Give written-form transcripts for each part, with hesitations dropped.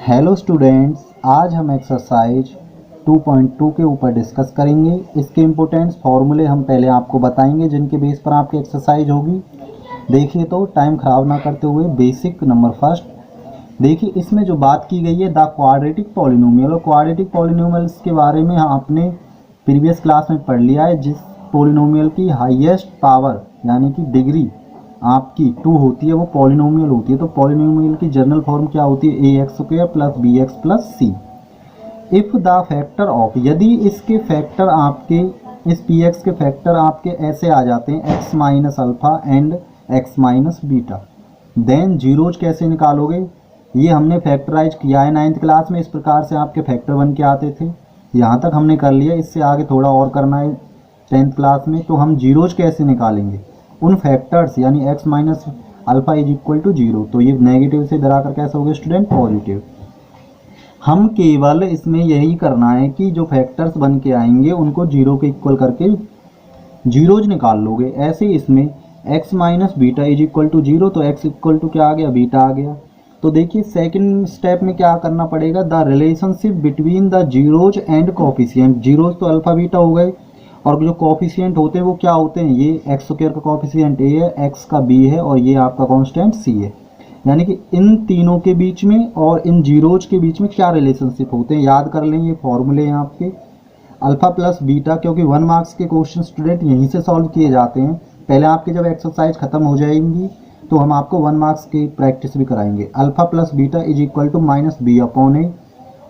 Hello students, आज हम exercise 2.2 के ऊपर डिस्कस करेंगे। इसके इम्पोर्टेंस फार्मूले हम पहले आपको बताएंगे जिनके बेस पर आपकी एक्सरसाइज होगी। देखिए तो टाइम ख़राब ना करते हुए बेसिक नंबर फर्स्ट। देखिए इसमें जो बात की गई है द क्वाड्रेटिक पॉलिनोमियल, और क्वाड्रेटिक पॉलिनोमियल्स के बारे में आपने प्रीवियस क्लास में पढ़ लिया है। जिस पॉलिनोमियल की हाईएस्ट पावर यानी कि डिग्री आपकी 2 होती है वो पॉलिनोमियल होती है। तो पॉलिनोमियल की जनरल फॉर्म क्या होती है? A x square plus b x plus c. If the factor of, यदि इसके फैक्टर आपके इस पी एक्स के फैक्टर आपके ऐसे आ जाते हैं X minus alpha and X minus beta, then zeros कैसे निकालोगे? ये हमने फैक्टराइज किया है 9th क्लास में। इस प्रकार से आपके फैक्टर बन के आते थे। यहाँ तक हमने कर लिया, इससे आगे थोड़ा और करना है 10th क्लास में। तो हम जीरोज कैसे निकालेंगे? उन फैक्टर्स यानी x minus alpha is equal to 0। तो ये नेगेटिव से डराकर कैसे हो गया स्टूडेंट? पॉजिटिव। हम केवल इसमें यही करना है कि जो फैक्टर्स बन के आएंगे उनको 0 के इक्वल करके जीरोज निकाल लोगे। ऐसे ही इसमें x minus beta is equal to 0, तो x इक्वल टू क्या आ गया? बीटा आ गया। तो देखिए सेकंड स्टेप में क्या करना पड़ेगा? The relationship between the zeros and coefficient. Zeros तो अल्फ़ा बीटा हो गए और जो कोफिशिएंट होते हैं वो क्या होते हैं? ये एक्स स्क्वायर का कोफिशिएंट ए है, एक्स का बी है और ये आपका कांस्टेंट सी है। यानी कि इन तीनों के बीच में और इन जीरोज के बीच में क्या रिलेशनशिप होते हैं? याद कर लें, ये फॉर्मूले हैं आपके अल्फ़ा प्लस बीटा। क्योंकि 1 मार्क्स के क्वेश्चन स्टूडेंट यहीं से सॉल्व किए जाते हैं। पहले आपकी जब एक्सरसाइज खत्म हो जाएंगी तो हम आपको 1 मार्क्स की प्रैक्टिस भी कराएंगे। Alpha plus beta is equal to minus b upon a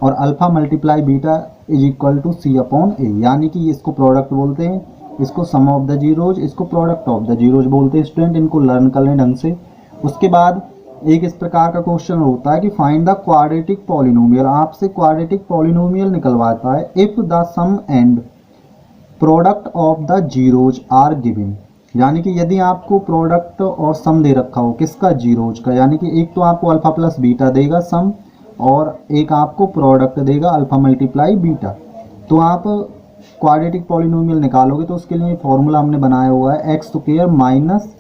और alpha multiply beta is equal to c upon a. यानी कि इसको प्रोडक्ट बोलते हैं, इसको सम ऑफ द जीरोज, इसको प्रोडक्ट ऑफ द जीरोज बोलते हैं। स्टूडेंट इनको लर्न कर लें ढंग से। उसके बाद एक इस प्रकार का क्वेश्चन होता है कि फाइंड द क्वाड्रेटिक पॉलिनोमियल। आपसे क्वाड्रेटिक पॉलिनोमियल निकलवाता है if the sum and product of the zeros are given. यानी कि यदि आपको प्रोडक्ट और सम दे रखा हो, किसका? जीरोज का। यानी कि एक तो आपको अल्फ़ा प्लस बीटा देगा सम और एक आपको प्रोडक्ट देगा अल्फ़ा मल्टीप्लाई बीटा। तो आप क्वाड्रेटिक पॉलिनोमियल निकालोगे तो उसके लिए फॉर्मूला हमने बनाया हुआ है एक्स स्क्वायर माइनस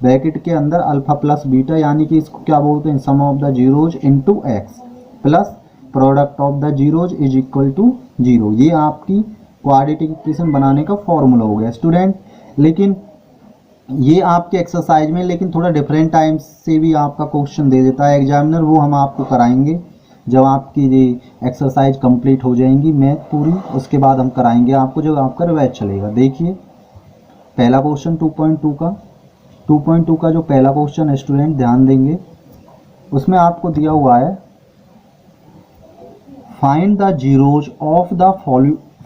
ब्रैकेट के अंदर अल्फ़ा प्लस बीटा, यानी कि इसको क्या बोलते हैं? Sum of the zeros into x plus product of the zeros is equal to 0। ये आपकी क्वाड्रेटिक इक्वेशन बनाने का फॉर्मूला हो गया स्टूडेंट। लेकिन ये आपके एक्सरसाइज में लेकिन थोड़ा डिफरेंट टाइम से भी आपका क्वेश्चन दे देता है एग्जामिनर। वो हम आपको कराएंगे जब आपकी ये एक्सरसाइज कंप्लीट हो जाएंगी मैथ पूरी। उसके बाद हम कराएंगे आपको जब आपका रिवाइज चलेगा। देखिए पहला क्वेश्चन 2.2 का जो पहला क्वेश्चन है स्टूडेंट ध्यान देंगे, उसमें आपको दिया हुआ है find the zeros of the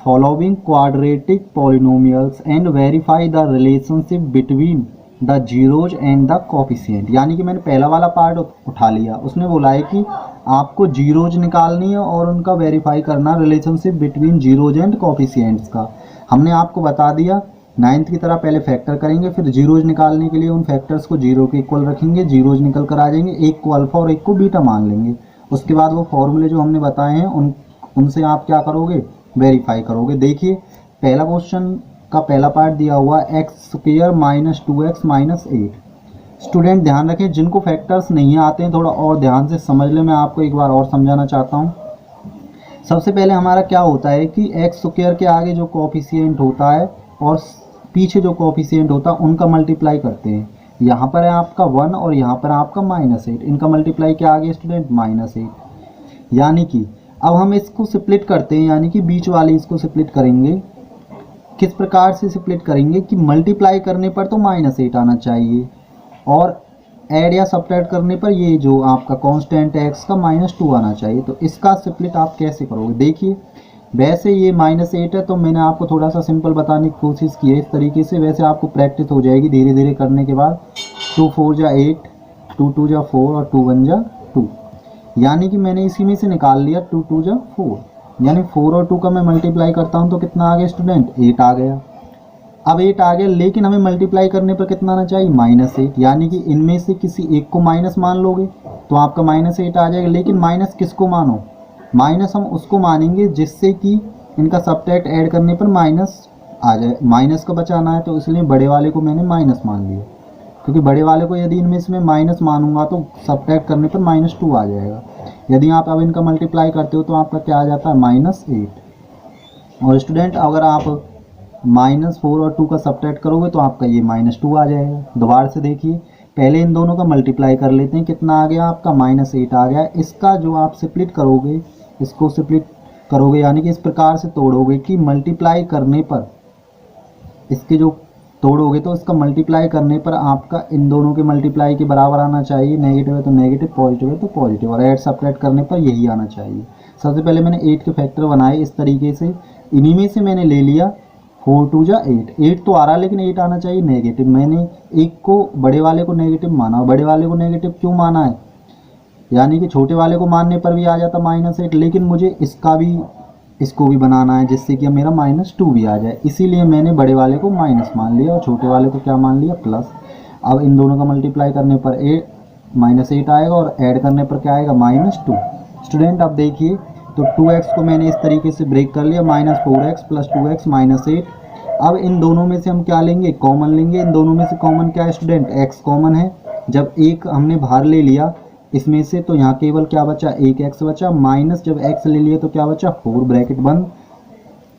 following quadratic polynomials and verify the relationship between the zeros and the coefficient. यानी कि मैंने पहला वाला पार्ट उठा लिया। उसने बोला है कि आपको जीरोज निकालनी है और उनका वेरीफाई करना relationship between zeros and coefficients का। हमने आपको बता दिया 9th की तरह पहले फैक्टर करेंगे, फिर जीरोज निकालने के लिए उन फैक्टर्स को 0 के इक्वल रखेंगे, जीरोज निकल कर आ जाएंगे, एक को अल्फ़ा और एक को बीटा मान लेंगे। उसके बाद वो फॉर्मूले जो हमने बताए हैं उनसे आप क्या करोगे? वेरीफाई करोगे। देखिए पहला क्वेश्चन का पहला पार्ट दिया हुआ x square minus 2x minus 8। Student ध्यान रखें, जिनको फैक्टर्स नहीं आते हैं थोड़ा और ध्यान से समझ लें। मैं आपको एक बार और समझाना चाहता हूँ। सबसे पहले हमारा क्या होता है कि एक्स स्क्वायर के आगे जो कोफिशिएंट होता है और पीछे जो कोफिशिएंट होता है उनका मल्टीप्लाई करते हैं। यहाँ पर है आपका 1 और यहाँ पर आपका -8। इनका मल्टीप्लाई क्या आ गया स्टूडेंट? -8। यानी कि अब हम इसको स्प्लिट करते हैं, यानी कि बीच वाली इसको स्प्लिट करेंगे। किस प्रकार से स्प्लिट करेंगे कि मल्टीप्लाई करने पर तो -8 आना चाहिए और ऐड या सब्ट्रैक्ट करने पर ये जो आपका कांस्टेंट है x का -2 आना चाहिए। तो इसका स्प्लिट आप कैसे करोगे? देखिए वैसे ये -8 है तो मैंने आपको थोड़ा सा सिंपल बताने की कोशिश की है इस तरीके से। वैसे आपको प्रैक्टिस हो जाएगी धीरे धीरे करने के बाद। 2 4 जा 8, 2 2 जा 4 और 2 1 जा 2। यानी कि मैंने इसी में से निकाल लिया 2 2 जा 4। यानी 4 और 2 का मैं मल्टीप्लाई करता हूँ तो कितना आ गया स्टूडेंट? 8 आ गया। अब 8 आ गया, लेकिन हमें मल्टीप्लाई करने पर कितना आना चाहिए? -8। यानी कि इनमें से किसी एक को माइनस मान लोगे तो आपका -8 आ जाएगा। लेकिन माइनस किसको मानो? माइनस हम उसको मानेंगे जिससे कि इनका सब्ट्रैक्ट ऐड करने पर माइनस आ जाए। माइनस का बचाना है तो इसलिए बड़े वाले को मैंने माइनस मान लिया, क्योंकि बड़े वाले को यदि इनमें से मैं माइनस मानूंगा तो सब्ट्रैक्ट करने पर -2 आ जाएगा। यदि आप अब इनका मल्टीप्लाई करते हो तो आपका क्या आ जाता है -8। और स्टूडेंट अगर आप -4 और 2 का सब्ट्रैक्ट करोगे तो आपका ये -2 आ जाएगा। दोबारा से देखिए, पहले इन दोनों का मल्टीप्लाई कर लेते हैं, कितना आ गया आपका -8 आ गया। इसका जो आप स्प्लिट करोगे, इसको स्प्लिट करोगे यानी कि इस प्रकार से तोड़ोगे कि मल्टीप्लाई करने पर, इसके जो तोड़ोगे तो इसका मल्टीप्लाई करने पर आपका इन दोनों के मल्टीप्लाई के बराबर आना चाहिए। नेगेटिव है तो नेगेटिव, पॉजिटिव है तो पॉजिटिव, और ऐड सब्ट्रैक्ट करने पर यही आना चाहिए। सबसे पहले मैंने 8 के फैक्टर बनाए इस तरीके से, इन्हीं में से मैंने ले लिया 4 2 जा 8। 8 तो आ रहा है लेकिन 8 आना चाहिए नेगेटिव। मैंने एक को बड़े वाले को नेगेटिव माना। बड़े वाले को नेगेटिव क्यों माना है, यानी कि छोटे वाले को मानने पर भी आ जाता -8, लेकिन मुझे इसको भी बनाना है जिससे कि मेरा -2 भी आ जाए, इसीलिए मैंने बड़े वाले को माइनस मान लिया और छोटे वाले को क्या मान लिया, प्लस। अब इन दोनों का मल्टीप्लाई करने पर -8 आएगा और ऐड करने पर क्या आएगा, -2। स्टूडेंट अब देखिए, तो 2x को मैंने इस तरीके से ब्रेक कर लिया, -4x + 2x -8। अब इन दोनों में से हम क्या लेंगे, कॉमन लेंगे। इन दोनों में से कॉमन क्या है स्टूडेंट, x कॉमन है। जब एक हमने बाहर ले लिया इसमें से तो यहाँ केवल क्या बचा, एक x बचा, माइनस जब x ले लिए तो क्या बचा, 4 ब्रैकेट बंद।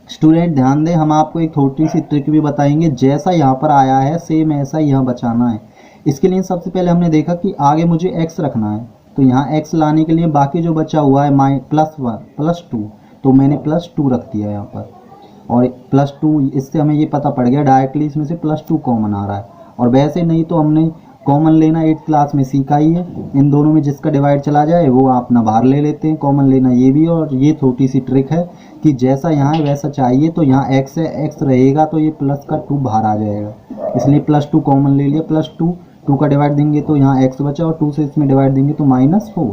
स्टूडेंट ध्यान दें, हम आपको एक छोटी सी ट्रिक भी बताएंगे, जैसा यहाँ पर आया है सेम ऐसा ही यहाँ बचाना है। इसके लिए सबसे पहले हमने देखा कि आगे मुझे x रखना है, तो यहाँ x लाने के लिए बाकी जो बचा हुआ है +2, तो मैंने +2 रख दिया यहाँ पर, और +2 इससे हमें ये पता पड़ गया डायरेक्टली इसमें से +2 कॉमन आ रहा है। और वैसे नहीं तो हमने कॉमन लेना 8th क्लास में सीखा ही है, इन दोनों में जिसका डिवाइड चला जाए वो आप ना बाहर ले लेते हैं, कॉमन लेना ये भी। और ये छोटी सी ट्रिक है कि जैसा यहाँ है वैसा चाहिए, तो यहाँ x है, x रहेगा तो ये प्लस का 2 बाहर आ जाएगा, इसलिए +2 कॉमन ले लिया। +2 का डिवाइड देंगे तो यहाँ x बचा, और 2 से इसमें डिवाइड देंगे तो -4।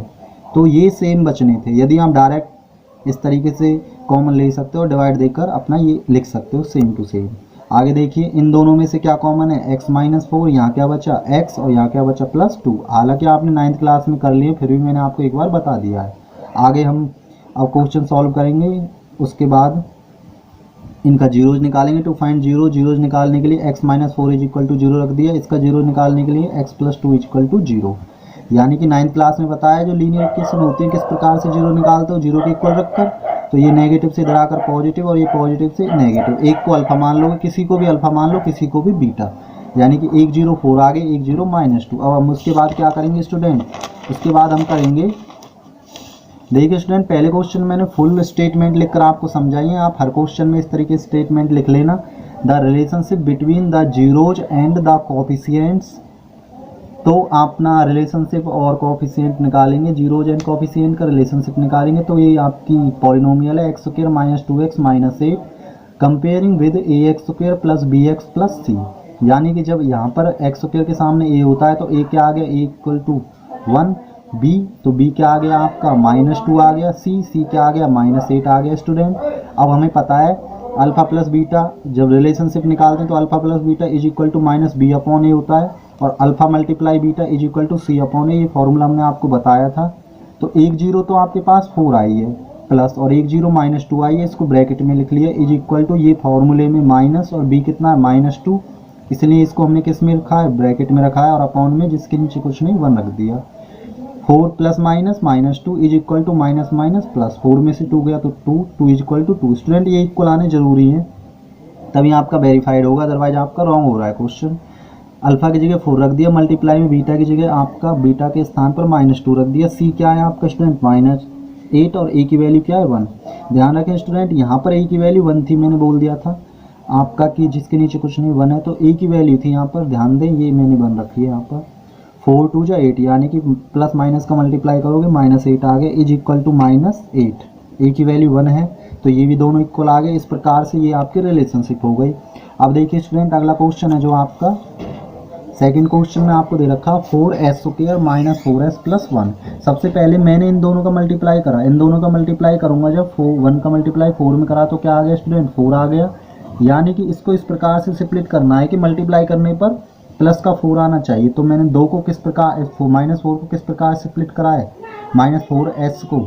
तो ये सेम बचने थे। यदि आप डायरेक्ट इस तरीके से कॉमन ले सकते हो, डिवाइड देकर अपना ये लिख सकते हो सेम टू सेम। आगे देखिए, इन दोनों में से क्या कॉमन है, x -4, यहाँ क्या बचा x, और यहाँ क्या बचा +2। हालांकि आपने 9th क्लास में कर लिए, फिर भी मैंने आपको एक बार बता दिया है। आगे हम अब क्वेश्चन सॉल्व करेंगे, उसके बाद इनका जीरोज निकालेंगे। टू फाइंड जीरोज निकालने के लिए x -4 = 0 रख दिया, इसका जीरो निकालने के लिए x + 2 = 0। यानी कि 9th क्लास में बताया जो लीनियर इक्वेशन होती है किस प्रकार से जीरो निकालते हो, जीरो के इक्वल रखकर। तो ये नेगेटिव से इधर आकर पॉजिटिव, और ये पॉजिटिव से नेगेटिव। एक को अल्फा मान लो, किसी को भी अल्फा मान लो, किसी को भी बीटा, यानी कि 1 0 4 आगे, 1 0 -2। अब हम उसके बाद क्या करेंगे स्टूडेंट, उसके बाद हम करेंगे, देखिए स्टूडेंट, पहले क्वेश्चन मैंने फुल स्टेटमेंट लिखकर आपको समझाई है, आप हर क्वेश्चन में इस तरीके से स्टेटमेंट लिख लेना। The relationship between the zeros and the coefficients, तो अपना रिलेशनशिप और कोफिशिएंट निकालेंगे, जीरोज एंड कोफिशिएंट का रिलेशनशिप निकालेंगे। तो ये आपकी पॉलिनोमियल है x² - 2x - 8 comparing with ax² + bx + c। यानी कि जब यहाँ पर x² के सामने a होता है तो a क्या आ गया, a = 1, b तो b क्या आ गया आपका -2 आ गया, c क्या आ गया -8 आ गया। स्टूडेंट अब हमें पता है अल्फा प्लस बीटा, जब रिलेशनशिप निकालते हैं तो अल्फा प्लस बीटा = -b/a होता है, और अल्फा मल्टीप्लाई बीटा = c/a। ये फॉर्मूला हमने आपको बताया था। तो 1 0 तो आपके पास 4 आई है प्लस, और 1 0 -2 आई है, इसको ब्रैकेट में लिख लिया, ये फॉर्मूले में माइनस, और b कितना है -2, इसलिए इसको हमने किस में रखा है, ब्रैकेट में रखा है, और अपॉन में जिसके नीचे कुछ नहीं 1 रख दिया। 4 + -2 = +4 में से 2 गया तो 2 = 2। स्टूडेंट ये इक्वल आने जरूरी है, तभी आपका वेरीफाइड होगा, अदरवाइज आपका रॉन्ग हो रहा है क्वेश्चन। अल्फा की जगह 4 रख दिया, मल्टीप्लाई में बीटा की जगह आपका बीटा के स्थान पर -2 रख दिया। c क्या है आपका स्टूडेंट -8, और a की वैल्यू क्या है 1। ध्यान रखें स्टूडेंट, यहाँ पर a की वैल्यू 1 थी, मैंने बोल दिया था आपका कि जिसके नीचे कुछ नहीं 1 है, तो a की वैल्यू थी यहाँ पर, ध्यान दें ये मैंने 1 रखी है यहाँ पर। 4 2 जा 8, यानी कि प्लस माइनस का मल्टीप्लाई करोगे -8 आ गया, =-8। a की वैल्यू 1 है तो ये भी दोनों इक्वल आ गए। इस प्रकार से ये आपकी रिलेशनशिप हो गई। अब देखिए स्टूडेंट, अगला क्वेश्चन है जो आपका सेकंड क्वेश्चन में आपको दे रखा 4s² - 4s + 1। सबसे पहले मैंने इन दोनों का मल्टीप्लाई करा, इन दोनों का मल्टीप्लाई करूंगा, जब 1 का मल्टीप्लाई 4 में करा तो क्या आ गया स्टूडेंट, 4 आ गया। यानी कि इसको इस प्रकार से स्प्लिट करना है कि मल्टीप्लाई करने पर प्लस का 4 आना चाहिए। तो मैंने 2 को किस प्रकार, -4 को किस प्रकार से स्प्लिट करा है, -4s को,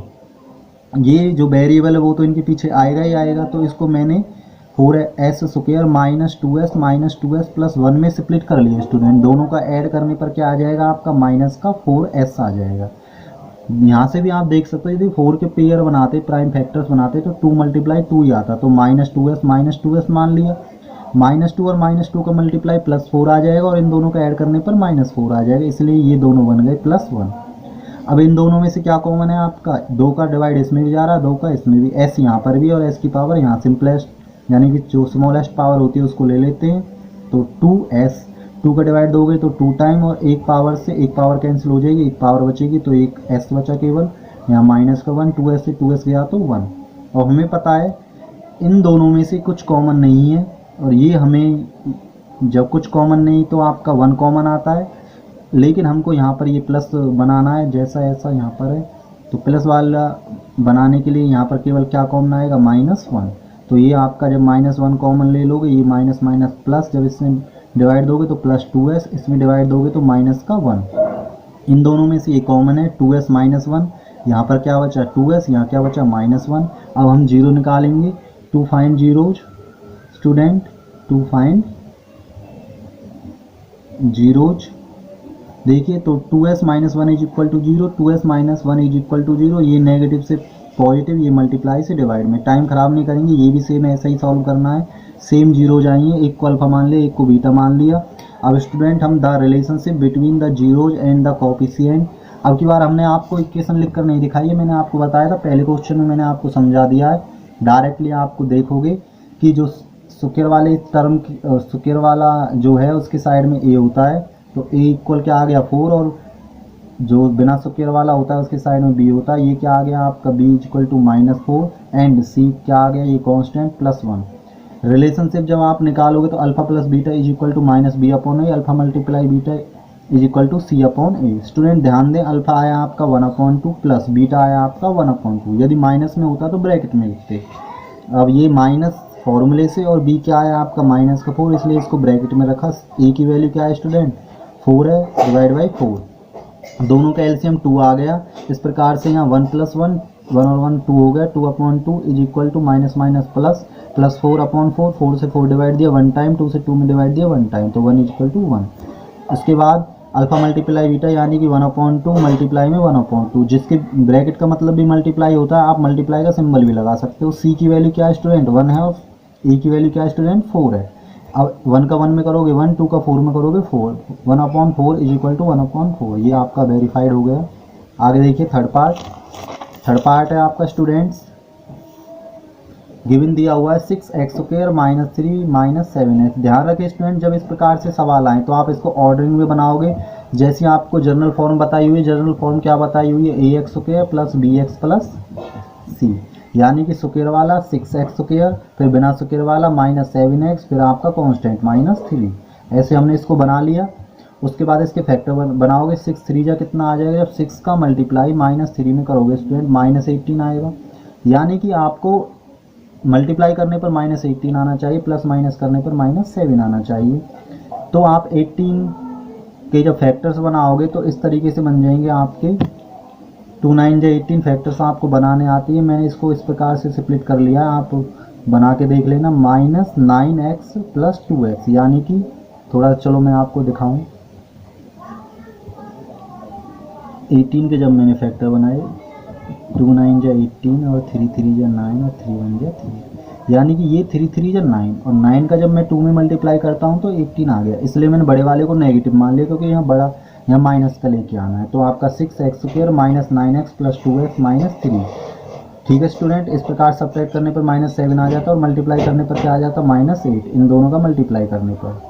ये जो वेरिएबल है वो तो इनके पीछे आएगा ही आएगा, तो इसको मैंने 4s² - 2s + 1 में स्प्लिट कर लिया। स्टूडेंट दोनों का ऐड करने पर क्या आ जाएगा आपका, -4s आ जाएगा। यहाँ से भी आप देख सकते हो यदि 4 के पेयर बनाते, प्राइम फैक्टर्स बनाते तो 2 मल्टीप्लाई 2 ही आता, तो -2s मान लिया, -2 और -2 का मल्टीप्लाई +4 आ जाएगा और इन दोनों का ऐड करने पर -4 आ जाएगा, इसलिए ये दोनों बन गए +1। अब इन दोनों में से क्या कॉमन है आपका, 2 का डिवाइड इसमें भी जा रहा है, 2 का इसमें भी, s यहाँ पर भी और s की पावर यहाँ सिंपलेस्ट यानी कि जो स्मॉलेस्ट पावर होती है उसको ले लेते हैं, तो 2s, 2 का डिवाइड दोगे तो 2 टाइम और एक पावर से एक पावर कैंसिल हो जाएगी, एक पावर बचेगी तो एक s बचा केवल, यहाँ माइनस का 1, 2s से 2s गया तो 1। और हमें पता है इन दोनों में से कुछ कॉमन नहीं है, और ये हमें जब कुछ कॉमन नहीं तो आपका 1 कॉमन आता है, लेकिन हमको यहाँ पर ये प्लस बनाना है जैसा ऐसा यहाँ पर है, तो प्लस वाला बनाने के लिए यहाँ पर केवल क्या कॉमन आएगा, -1। तो ये आपका जब -1 कॉमन ले लोगे, ये माइनस माइनस प्लस, जब इसमें डिवाइड दोगे तो +2s, इसमें डिवाइड दोगे तो -1। इन दोनों में से ये कॉमन है 2s -1, यहाँ पर क्या बचा 2s, यहाँ क्या बचा -1। अब हम जीरो निकालेंगे, to find zeros student, to find zeros. देखिए तो 2s -1 is equal to 0, 2s -1 is equal to 0, ये नेगेटिव से पॉजिटिव, ये मल्टीप्लाई से डिवाइड में। टाइम ख़राब नहीं करेंगे, ये भी सेम ऐसा ही सॉल्व करना है, सेम जीरो जाएंगे, एक को अल्फा मान लिया, एक को बीटा मान लिया। अब स्टूडेंट हम the relationship between the zeros and the coefficient, अब की बार हमने आपको इक्वेशन लिख कर नहीं दिखाई है, मैंने आपको बताया था पहले क्वेश्चन में, मैंने आपको समझा दिया है। डायरेक्टली आपको देखोगे कि जो स्क्वायर वाले टर्म की स्क्वायर वाला जो है उसके साइड में ए होता है, तो ए इक्वल क्या आ गया 4, और जो बिना स्क्वायर वाला होता है उसके साइड में बी होता है, ये क्या आ गया आपका बी इक्वल टू -4, एंड सी क्या आ गया ये कांस्टेंट +1। रिलेशनशिप जब आप निकालोगे तो alpha plus beta is equal to -b/a, alpha multiply beta is equal to c/a। Student ध्यान दें, अल्फा आया आपका 1/2 प्लस बीटा आया आपका 1/2, यदि माइनस में होता तो ब्रैकेट में लिखते। अब ये माइनस फॉर्मूले से, और b क्या आया आपका -4, इसलिए इसको ब्रैकेट में रखा। a की वैल्यू क्या है स्टूडेंट 4 है, डिवाइड बाई 4, दोनों का एलसीएम 2 आ गया। इस प्रकार से यहाँ 1 + 1, 1 और 1 2 हो गया, 2/2 is equal to minus minus plus, +4/4, 4 से 4 डिवाइड दिया 1 टाइम, 2 से 2 में डिवाइड दिया 1 टाइम, तो 1 इज इक्वल टू 1। उसके बाद अल्फा मल्टीप्लाई बीटा यानी कि 1/2 मल्टीप्लाई में 1/2, जिसके ब्रैकेट का मतलब भी मल्टीप्लाई होता है, आप मल्टीप्लाई का सिंबल भी लगा सकते हो। सी की वैल्यू क्या है स्टूडेंट 1 है, और ए की वैल्यू क्या है स्टूडेंट 4 है। अब 1 का 1 में करोगे 1, 2 का 4 में करोगे 4, 1/4 इज इक्वल टू 1/4, ये आपका वेरीफाइड हो गया। आगे देखिए थर्ड पार्ट है आपका स्टूडेंट्स, गिवन दिया हुआ है 6x² - 3 - 7x। ध्यान रखें स्टूडेंट, जब इस प्रकार से सवाल आए तो आप इसको ऑर्डरिंग में बनाओगे, जैसे आपको जनरल फॉर्म बताई हुई है। जनरल फॉर्म क्या बताई हुई है, ax² + bx + c, यानी कि स्क्वायर वाला 6x², फिर बिना स्क्वायर वाला -7x, फिर आपका कांस्टेंट -3। ऐसे हमने इसको बना लिया। उसके बाद इसके फैक्टर बनाओगे, 6 3 जा कितना आ जाएगा, जब 6 का मल्टीप्लाई -3 में करोगे स्टूडेंट -18 आएगा, यानी कि आपको मल्टीप्लाई करने पर -18 आना चाहिए, प्लस माइनस करने पर -7 आना चाहिए। तो आप 18 के जब फैक्टर्स बनाओगे तो इस तरीके से बन जाएंगे आपके 2 9 जा 18 फैक्टर्स आपको बनाने आती है। मैंने इसको इस प्रकार से स्प्लिट कर लिया, आप बना के देख लेना। -9x + 2x, यानी कि थोड़ा चलो मैं आपको दिखाऊं, 18 के जब मैंने फैक्टर बनाए 2 9 जा 18 और 3 3 जा 9 और 3 1 जा 3, यानी कि ये 3 3 जा 9, और 9 का जब मैं 2 में मल्टीप्लाई करता हूँ तो 18 आ गया, इसलिए मैंने बड़े वाले को नेगेटिव मान लिया, क्योंकि यहाँ बड़ा यहाँ माइनस का लेके आना है। तो आपका 6x² - 9x + 2x - 3। ठीक है स्टूडेंट, इस प्रकार सब्ट्रैक्ट करने पर -7 आ जाता है, और मल्टीप्लाई करने पर क्या आ जाता है -8, इन दोनों का मल्टीप्लाई करने पर।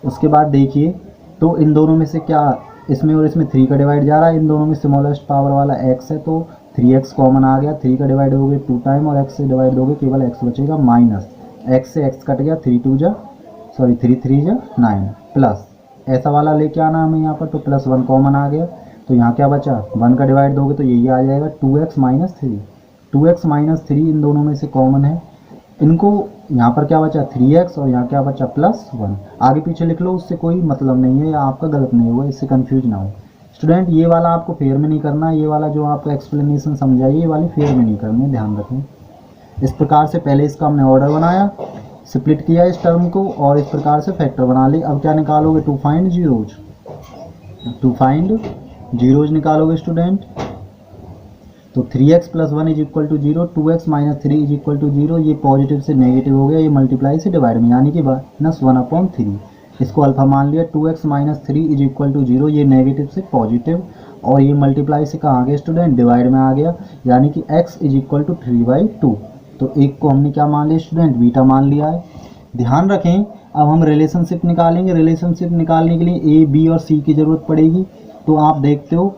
उसके बाद देखिए तो इन दोनों में से क्या, इसमें और इसमें 3 का डिवाइड जा रहा है, इन दोनों में स्मॉलेस्ट पावर वाला x है, तो 3x कॉमन आ गया, 3 का डिवाइड हो गए 2 टाइम, और x से डिवाइड दोगे केवल x बचेगा, माइनस x से x कट गया, 3 3 जा 9, प्लस ऐसा वाला लेके आना हमें यहाँ पर, तो +1 कॉमन आ गया, तो यहाँ क्या बचा 1 का डिवाइड दोगे तो यही आ जाएगा 2x - 3, 2x - 3 इन दोनों में से कॉमन है। इनको यहाँ पर क्या बचा 3x, और यहाँ क्या बचा +1। आगे पीछे लिख लो, उससे कोई मतलब नहीं है, या आपका गलत नहीं हुआ, इससे कंफ्यूज ना हो स्टूडेंट। ये वाला आपको फेयर में नहीं करना, ये वाला जो आपको एक्सप्लेनेशन समझाइए ये वाली फेयर में नहीं करनी है, ध्यान रखें। इस प्रकार से पहले इसका हमने ऑर्डर बनाया, स्प्लिट किया इस टर्म को, और इस प्रकार से फैक्टर बना ली। अब क्या निकालोगे, टू फाइंड जीरोज निकालोगे स्टूडेंट। तो 3x plus 1 is equal to 0, 2x minus 3 is equal to 0, ये पॉजिटिव से नेगेटिव हो गया, ये मल्टीप्लाई से डिवाइड में, यानी कि -1/3। इसको अल्फा मान लिया। 2x minus 3 is equal to 0, ये नेगेटिव से पॉजिटिव, और ये मल्टीप्लाई से कहाँ आ गया स्टूडेंट, डिवाइड में आ गया, यानी कि x इज इक्वल टू 3/2। तो एक को हमने क्या मान लिया स्टूडेंट, बीटा मान लिया है। ध्यान रखें, अब हम रिलेशनशिप निकालेंगे। रिलेशनशिप निकालने के लिए ए, बी और सी की ज़रूरत पड़ेगी। तो आप देखते हो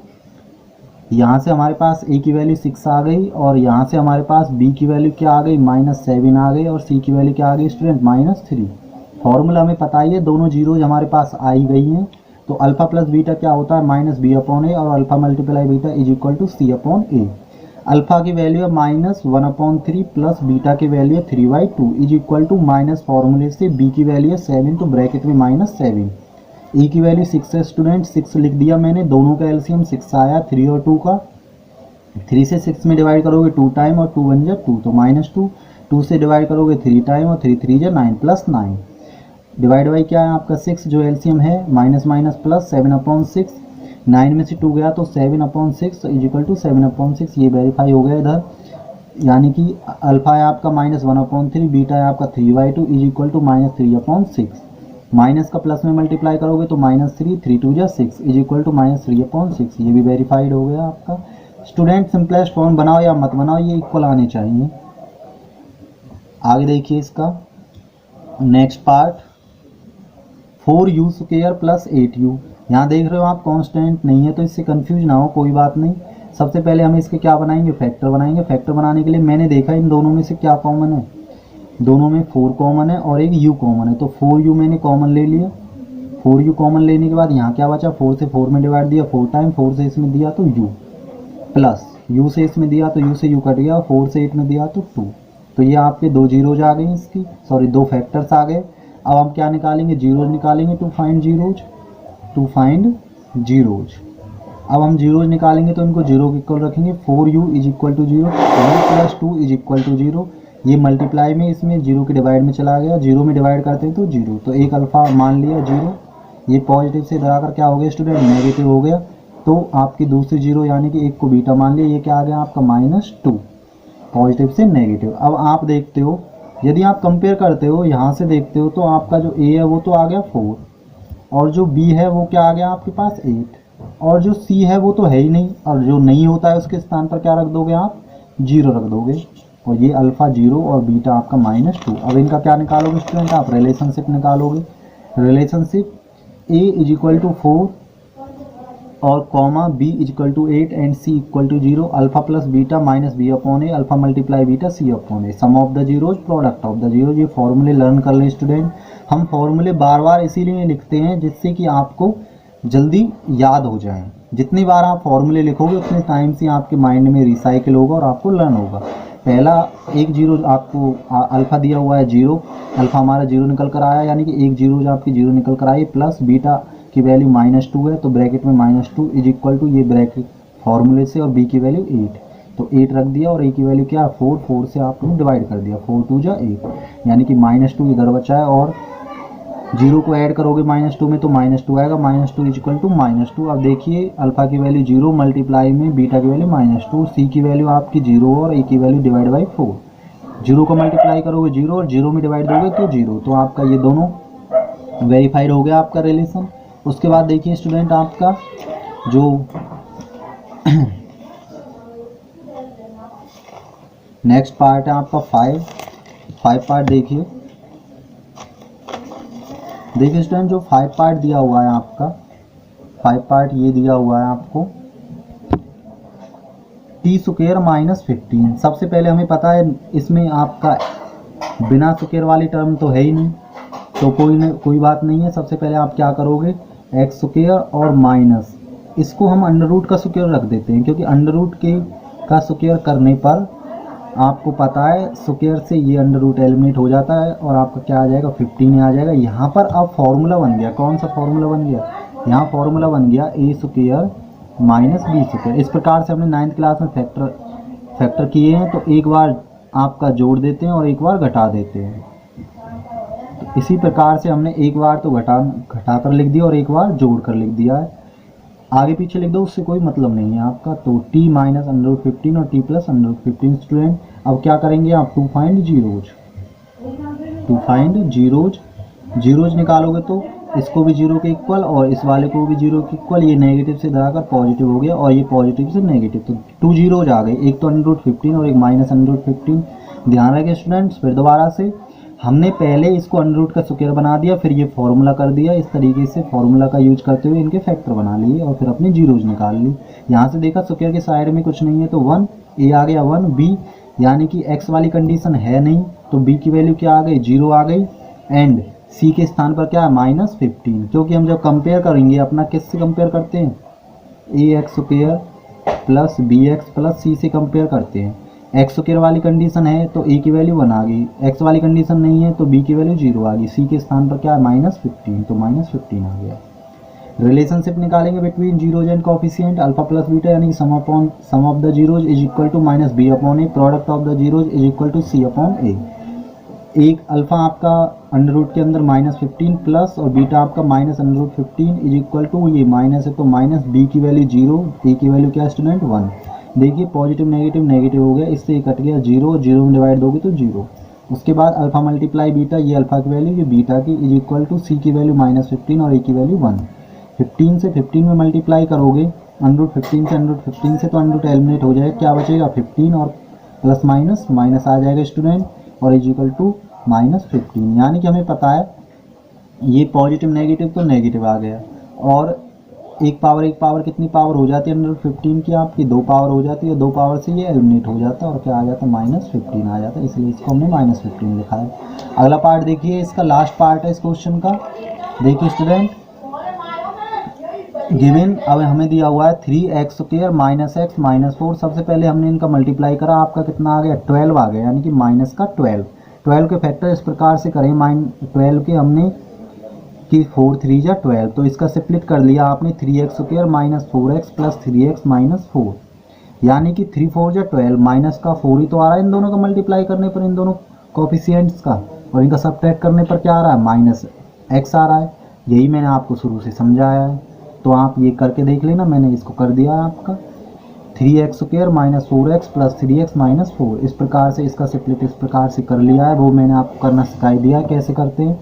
यहाँ से हमारे पास a की वैल्यू 6 आ गई, और यहाँ से हमारे पास b की वैल्यू क्या आ गई, -7 आ गई, और c की वैल्यू क्या आ गई स्टूडेंट, -3। फॉर्मूला हमें पता ही है, दोनों जीरोज हमारे पास आई गई हैं। तो अल्फा प्लस बीटा क्या होता है, -b/a, और alpha multiply beta is equal to c/a। Alpha की वैल्यू है -1/3 प्लस बीटा की वैल्यू है 3/2 इज इक्वल टू माइनस फॉर्मूले से b की वैल्यू है 7 तो ब्रैकेट में -7। e की वैल्यू 6 है स्टूडेंट, 6 लिख दिया मैंने, दोनों का एलसीएम 6 आया, 3 और 2 का। 3 से 6 में डिवाइड करोगे 2 टाइम, और 2 1 जा 2 तो -2। 2 से डिवाइड करोगे 3 टाइम, और 3 3 जा 9 प्लस 9। डिवाइड बाई क्या है आपका 6, जो एलसीएम है माइनस माइनस प्लस 7/6। 9 में से 2 गया तो 7/6 इज इक्वल टू 7/6, ये वेरीफाई हो गया इधर। यानी कि अल्फा है आपका -1/3, बीटा है आपका 3/2 इज इक्वल टू -3/6। माइनस का प्लस में मल्टीप्लाई करोगे तो -3, 3 2 जा 6 इज इक्वल टू -3/6, ये भी वेरीफाइड हो गया आपका। स्टूडेंट सिंपलेस्ट फॉर्म बनाओ या मत बनाओ, ये इक्वल आने चाहिए। आगे देखिए इसका next part, 4u² plus 8u। यहाँ देख रहे हो आप कांस्टेंट नहीं है, तो इससे कंफ्यूज ना हो, कोई बात नहीं। सबसे पहले हम इसके क्या बनाएंगे, फैक्टर बनाएंगे। फैक्टर बनाने के लिए मैंने देखा इन दोनों में से क्या कॉमन है, दोनों में 4 कॉमन है और एक u कॉमन है, तो 4u मैंने कॉमन ले लिया। 4u कॉमन लेने के बाद यहाँ क्या बचा, 4 से 4 में डिवाइड दिया 4 टाइम, 4 से इसमें दिया तो u, प्लस u से इसमें दिया तो u से u कट गया, 4 से 8 में दिया तो 2। तो ये आपके 2 जीरोज आ गई, इसकी सॉरी 2 फैक्टर्स आ गए। अब हम क्या निकालेंगे, जीरोज निकालेंगे, टू फाइंड जीरोज। अब हम जीरोज निकालेंगे तो इनको जीरो के इक्वल रखेंगे। 4u is equal to 0, 1 plus 2 is equal to 0। ये मल्टीप्लाई में इसमें जीरो के डिवाइड में चला गया, जीरो में डिवाइड करते हैं तो 0, तो एक अल्फा मान लिया 0। ये पॉजिटिव से इधर आकर क्या हो गया स्टूडेंट, नेगेटिव हो गया। तो आपकी दूसरी जीरो यानी कि एक को बीटा मान लिया, ये क्या आ गया आपका -2, पॉजिटिव से नेगेटिव। अब आप देखते हो, यदि आप कंपेयर करते हो यहाँ से देखते हो, तो आपका जो a है वो तो आ गया 4, और जो b है वो क्या आ गया आपके पास 8, और जो c है वो तो है ही नहीं, और जो नहीं होता है उसके स्थान पर क्या रख दोगे आप, 0 रख दोगे। और ये अल्फा 0 और बीटा आपका -2। अब इनका क्या निकालोगे स्टूडेंट, आप रिलेशनशिप निकालोगे। Relationship a is equal to 4 और comma b is equal to 8 and c equal to 0, alpha plus beta -b/a, alpha multiply beta c/a, sum of the zeros product of the zeros. ये फॉर्मूले learn कर ले student. हम फॉर्मूले बार बार इसीलिए लिखते हैं जिससे कि आपको जल्दी याद हो जाए। जितनी बार आप फॉर्मूले लिखोगे उतने टाइम से आपके माइंड में रिसाइकिल होगा और आपको लर्न होगा। पहला एक जीरो आपको अल्फा दिया हुआ है 0, अल्फा हमारा 0 निकल कर आया, यानी कि एक जीरो आपकी 0 निकल कर आई, प्लस बीटा की वैल्यू -2 है, तो ब्रैकेट में -2 इज इक्वल टू ये ब्रैकेट फॉर्मूले से, और b की वैल्यू 8, तो 8 रख दिया, और a की वैल्यू क्या 4, 4 से आपने डिवाइड कर दिया, 4 2 जा 8, यानी कि -2 इधर बचा है, और 0 को ऐड करोगे -2 में तो -2 आएगा, -2 इज इक्वल टू -2। अब देखिए अल्फा की वैल्यू 0 मल्टीप्लाई में बीटा की वैल्यू -2, c की वैल्यू आपकी 0 और a की वैल्यू डिवाइड बाई 4। 0 को मल्टीप्लाई करोगे 0 और 0 में डिवाइड दोगे तो 0, तो आपका ये दोनों वेरीफाइड हो गया आपका रिलेशन। उसके बाद देखिए स्टूडेंट आपका जो नेक्स्ट पार्ट है आपका 5 पार्ट। देखिए स्टूडेंट, जो 5 पार्ट दिया हुआ है आपका, 5 पार्ट ये दिया हुआ है आपको t² -15। सबसे पहले हमें पता है इसमें आपका बिना स्क्वायर वाली टर्म तो है ही नहीं, तो कोई बात नहीं है। सबसे पहले आप क्या करोगे, x² और माइनस, इसको हम अंडर रूट का स्क्वायर रख देते हैं, क्योंकि अंडर रूट का स्क्वायर करने पर आपको पता है स्क्वायर से ये अंडर रूट एलिमिनेट हो जाता है, और आपका क्या आ जाएगा 15 आ जाएगा। यहाँ पर अब फॉर्मूला बन गया, कौन सा फॉर्मूला बन गया, यहाँ फॉर्मूला बन गया a² -b²। इस प्रकार से हमने 9th क्लास में फैक्टर किए हैं, तो एक बार आपका जोड़ देते हैं और एक बार घटा देते हैं। इसी प्रकार से हमने एक बार तो घटा कर लिख दिया और एक बार जोड़ कर लिख दिया है। आगे पीछे लिख दो, उससे कोई मतलब नहीं है आपका। तो t माइनस √15 और t प्लस √15 स्टूडेंट। अब क्या करेंगे आप, टू फाइंड जीरोज। जीरोज निकालोगे तो इसको भी जीरो के इक्वल और इस वाले को भी जीरो के इक्वल, ये नेगेटिव से लगाकर पॉजिटिव हो गया और ये पॉजिटिव से नेगेटिव, तो टू जीरोज आ गए, एक तो √15 और एक माइनस √15। ध्यान रखें स्टूडेंट्स, फिर दोबारा से हमने पहले इसको अंडर का स्क्वायर बना दिया, फिर ये फॉर्मूला कर दिया, इस तरीके से फॉर्मूला का यूज करते हुए इनके फैक्टर बना लिए और फिर अपने जीरोज निकाल ली। यहाँ से देखा स्क्वायर के साइड में कुछ नहीं है तो 1, ए आ गया 1, बी यानी कि एक्स वाली कंडीशन है नहीं तो बी की वैल्यू क्या आ गई, 0 आ गई, एंड सी के स्थान पर क्या है, -15, क्योंकि हम जब कंपेयर करेंगे अपना किससे कंपेयर करते हैं, a x square plus b x plus c से कंपेयर करते हैं। एक्स स्क्वायर वाली कंडीशन है तो ए की वैल्यू 1 आ गई, एक्स वाली कंडीशन नहीं है तो बी की वैल्यू 0 आ गई, सी के स्थान पर क्या है, -15, तो -15 आ गया। रिलेशनशिप निकालेंगे between zeros and coefficient alpha plus beta, यानी कि sum of the zeros is equal to -b upon a, product of the zeros is equal to c upon a. एक अल्फा आपका अंडर रूट के अंदर -15 plus और beta आपका -√15 is equal to, ये minus है तो माइनस, बी की वैल्यू 0, ए की वैल्यू क्या स्टूडेंट 1। देखिए पॉजिटिव नेगेटिव नेगेटिव हो गया, इससे कट गया 0, 0 में डिवाइड दोगे तो 0। उसके बाद अल्फा मल्टीप्लाई बीटा, ये अल्फा की वैल्यू ये बीटा की, इज इक्वल टू सी की वैल्यू -15 और ए की वैल्यू 1। 15 से 15 में मल्टीप्लाई करोगे, √15 से √15 से तो अंडर एलिमिनेट हो जाएगा, क्या बचेगा 15 और प्लस माइनस माइनस आ जाएगा स्टूडेंट, और इज इक्वल टू -15, यानी कि हमें पता है ये पॉजिटिव नेगेटिव तो नेगेटिव आ गया, और एक पावर कितनी पावर हो जाती है √15 की, आपकी 2 पावर हो जाती है, 2 पावर से ये एलिमिनेट हो जाता है और क्या आ जाता है, -15 आ जाता है, इसलिए इसको हमने -15 लिखा है। अगला पार्ट देखिए, इसका लास्ट पार्ट है इस क्वेश्चन का। देखिए स्टूडेंट, गिवन अब हमें दिया हुआ है 3x स्क्वायर -x -4, सबसे पहले हमने इनका मल्टीप्लाई करा, आपका कितना आ गया, 12 आ गया, यानी कि माइनस का 12 के फैक्टर इस प्रकार से करें, 12 के हमने कि 4 3 जा 12, तो इसका स्प्लिट कर लिया आपने, 3x square -4x plus 3x -4, यानी कि 3 4 जा 12, माइनस का 4 ही तो आ रहा है इन दोनों का मल्टीप्लाई करने पर, इन दोनों कोफिशिएंट्स का, और इनका सब्ट्रैक्ट करने पर क्या आ रहा है, -x आ रहा है। यही मैंने आपको शुरू से समझाया है, तो आप ये करके देख लेना, मैंने इसको कर दिया है आपका 3x square -4x plus 3x -4, इस प्रकार से इसका स्प्लिट इस प्रकार से कर लिया है, वो मैंने आपको करना सिखाई दिया है कैसे करते हैं।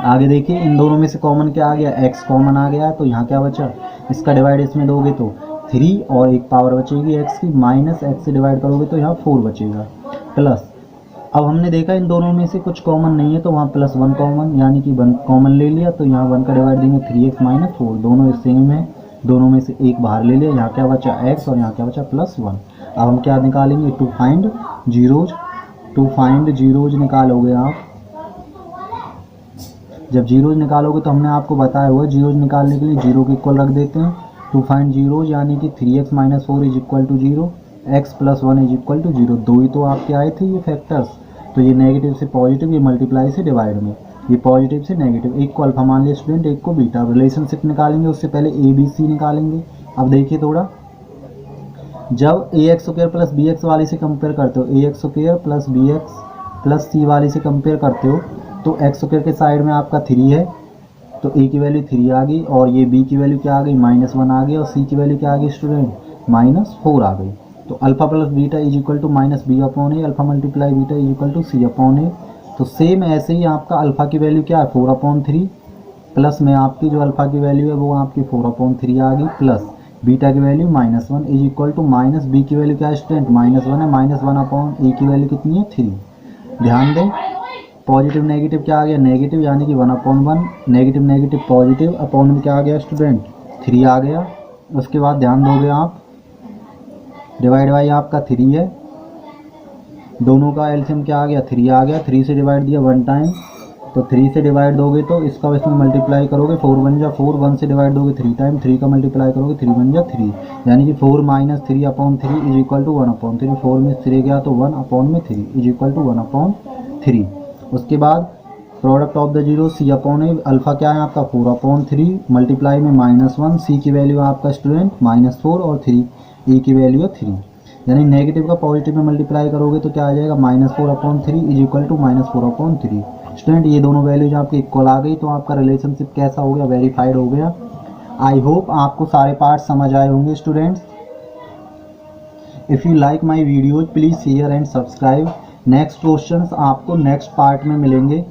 आगे देखिए, इन दोनों में से कॉमन क्या आ गया, x कॉमन आ गया, तो यहाँ क्या बचा, इसका डिवाइड इसमें दोगे तो 3 और एक पावर बचेगी x की, माइनस x से डिवाइड करोगे तो यहाँ 4 बचेगा, प्लस अब हमने देखा इन दोनों में से कुछ कॉमन नहीं है तो वहाँ +1 कॉमन, यानी कि 1 कॉमन ले लिया, तो यहाँ 1 का डिवाइड देंगे 3x -4, दोनों सेम है, दोनों में से एक बाहर ले लिया, यहाँ क्या बचा x और यहाँ क्या बचा +1। अब हम क्या निकालेंगे, टू फाइंड जीरोज निकालोगे आप। जब जीरोज निकालोगे तो हमने आपको बताया हुआ जीरोज निकालने के लिए 0 के इक्वल रख देते हैं, टू फाइंड जीरोज, यानी कि 3x -4 is equal to 0, x + 1 is equal to 0, दो ही तो आपके आए थे ये फैक्टर्स, तो ये नेगेटिव से पॉजिटिव, ये मल्टीप्लाई से डिवाइड में, ये पॉजिटिव से नेगेटिव, एक को अल्फा मान लिया स्टूडेंट, एक को बीटा। रिलेशनशिप निकालेंगे उससे पहले ABC निकालेंगे। अब देखिए थोड़ा, जब ax स्क्वायर प्लस bx वाली से कंपेयर करते हो, ax square plus bx plus c वाली से कंपेयर करते हो, तो x स्क्वायर के साइड में आपका 3 है, तो a की वैल्यू 3 आ गई, और ये b की वैल्यू क्या आ गई, -1 आ गई, और c की वैल्यू क्या आ गई स्टूडेंट, -4 आ गई। तो alpha plus beta is equal to -b upon a, alpha multiply beta is equal to c upon a. तो सेम ऐसे ही आपका अल्फा की वैल्यू क्या है, 4/3, प्लस में आपकी जो अल्फा की वैल्यू है वो आपकी 4/3 आ गई, प्लस बीटा की value -1 is equal to -b की वैल्यू क्या है स्टूडेंट, -1 है, -1/a की वैल्यू कितनी है, 3। ध्यान दें, पॉजिटिव नेगेटिव क्या आ गया, नेगेटिव, यानी कि 1/1, नेगेटिव नेगेटिव पॉजिटिव, अपॉन में क्या आ गया स्टूडेंट, 3 आ गया। उसके बाद ध्यान दोगे आप, डिवाइड बाई आपका 3 है, दोनों का एलसीएम क्या आ गया, 3 आ गया, 3 से डिवाइड दिया 1 टाइम, तो 3 से डिवाइड दोगे तो इसका इसमें मल्टीप्लाई करोगे, 4 1 जा 4, 1 से डिवाइड दोगे 3 टाइम, 3 का मल्टीप्लाई करोगे 3 1 जा 3, यानी कि 4 - 3/3 इज इक्वल टू 1/3, 4 में 3 गया तो 1/3 इज इक्वल टू 1/3। उसके बाद product of the zero c upon a, alpha क्या है आपका 4/3, मल्टीप्लाई में -1, c की वैल्यू आपका स्टूडेंट -4 और 3, e की वैल्यू है 3, यानी नेगेटिव का पॉजिटिव में मल्टीप्लाई करोगे तो क्या आ जाएगा, -4/3 इज इक्वल टू -4/3। स्टूडेंट ये दोनों वैल्यूज आपकी इक्वल आ गई, तो आपका रिलेशनशिप कैसा हो गया, वेरीफाइड हो गया। आई होप आपको सारे पार्ट समझ आए होंगे students. If you like my videos please share and subscribe. Next questions आपको नेक्स्ट पार्ट में मिलेंगे।